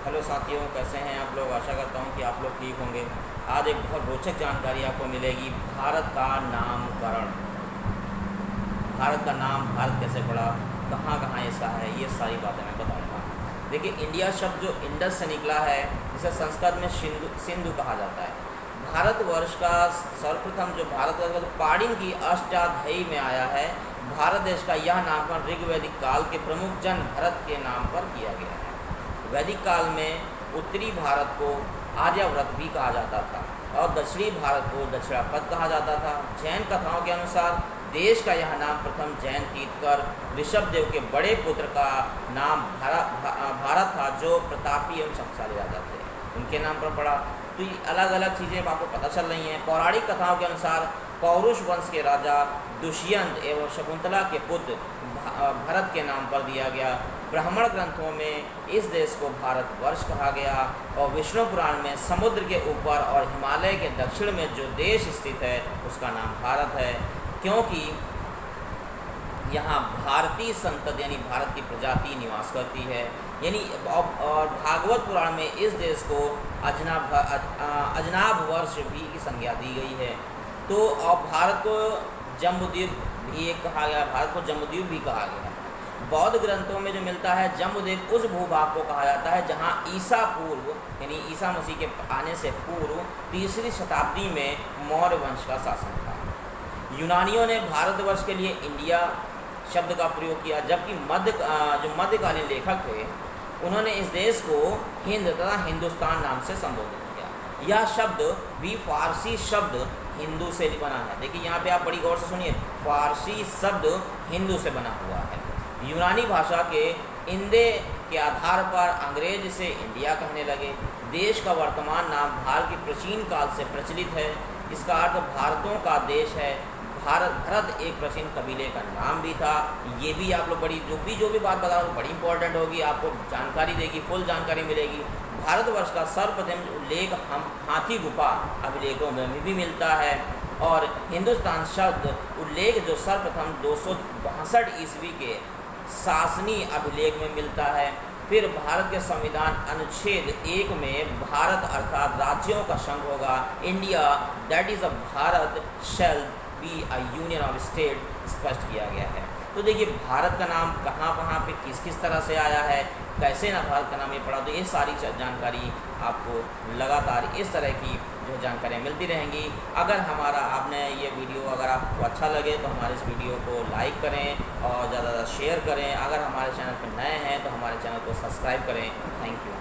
Hello साथियों, कैसे हैं आप लोग। आशा करता हूं कि आप लोग ठीक होंगे। आज एक बहुत रोचक जानकारी आपको मिलेगी। भारत का नामकरण, भारत का नाम भारत कैसे पड़ा, कहाँ कहाँ इसका है, ये सारी बातें मैं बताऊंगा। देखिए, इंडिया शब्द जो इंडस से निकला है, जिसे संस्कृत में सिंधु कहा जाता है। भारतवर्ष का सर्वप्रथम जो भारतवर्ष का पाणिनि की अष्टाध्यायी में आया है। भारत देश का यह नामकरण ऋग्वैदिक काल के प्रमुख जन भरत के नाम पर किया गया है। वैदिक काल में उत्तरी भारत को आर्यावर्त भी कहा जाता था और दक्षिणी भारत को दक्षिणापथ कहा जाता था। जैन कथाओं के अनुसार देश का यह नाम प्रथम जैन तीर्थकर ऋषभदेव के बड़े पुत्र का नाम भारत था, जो प्रतापी एवं शक्तिशाली राजा थे, उनके नाम पर पड़ा। तो ये अलग अलग चीज़ें आपको पता चल रही हैं। पौराणिक कथाओं के अनुसार पौरुष वंश के राजा दुष्यंत एवं शकुंतला के पुत्र भरत के नाम पर दिया गया। ब्राह्मण ग्रंथों में इस देश को भारतवर्ष कहा गया और विष्णु पुराण में समुद्र के ऊपर और हिमालय के दक्षिण में जो देश स्थित है उसका नाम भारत है, क्योंकि यहाँ भारतीय संतति यानी भारत की प्रजाति निवास करती है। यानी और भागवत पुराण में इस देश को अजनाभ वर्ष भी की संज्ञा दी गई है। तो अब भारत को जम्बूद्वीप भी एक कहा गया, भारत को जम्बूद्वीप भी कहा गया। बौद्ध ग्रंथों में जो मिलता है, जम्बूद्वीप उस भूभाग को कहा जाता है जहाँ ईसा पूर्व यानी ईसा मसीह के आने से पूर्व 3री शताब्दी में मौर्य वंश का शासन था। यूनानियों ने भारतवर्ष के लिए इंडिया शब्द का प्रयोग किया, जबकि मध्यकालीन लेखक थे उन्होंने इस देश को हिंद तथा हिंदुस्तान नाम से संबोधित किया। यह शब्द भी फारसी शब्द हिंदू से बना है। देखिए यहाँ पे आप बड़ी गौर से सुनिए, फारसी शब्द हिंदू से बना हुआ है। यूनानी भाषा के इंदे के आधार पर अंग्रेज से इंडिया कहने लगे। देश का वर्तमान नाम भारत की प्राचीन काल से प्रचलित है। इसका अर्थ भारतों का देश है। भरत एक प्राचीन कबीले का नाम भी था। ये भी आप लोग जो भी बात बता रहा हूँ बड़ी इंपॉर्टेंट होगी, आपको जानकारी देगी, फुल जानकारी मिलेगी। भारतवर्ष का सर्वप्रथम उल्लेख हम हाथी गुफा अभिलेखों में भी मिलता है और हिंदुस्तान शब्द उल्लेख जो सर्वप्रथम 262 ईस्वी के शासनी अभिलेख में मिलता है। फिर भारत के संविधान अनुच्छेद 1 में भारत अर्थात राज्यों का संघ होगा। India that is a Bharat shall be a union of state स्पष्ट किया गया है। तो देखिए, भारत का नाम कहाँ कहाँ पे किस किस तरह से आया है, कैसे ना भारत का नाम ये पड़ा, तो ये सारी जानकारी आपको लगातार इस तरह की जो जानकारियाँ मिलती रहेंगी। अगर आपने ये वीडियो अगर आपको अच्छा लगे तो हमारे इस वीडियो को लाइक करें और ज़्यादा शेयर करें। अगर हमारे चैनल पर नए हैं तो हमारे चैनल को सब्सक्राइब करें। Thank you.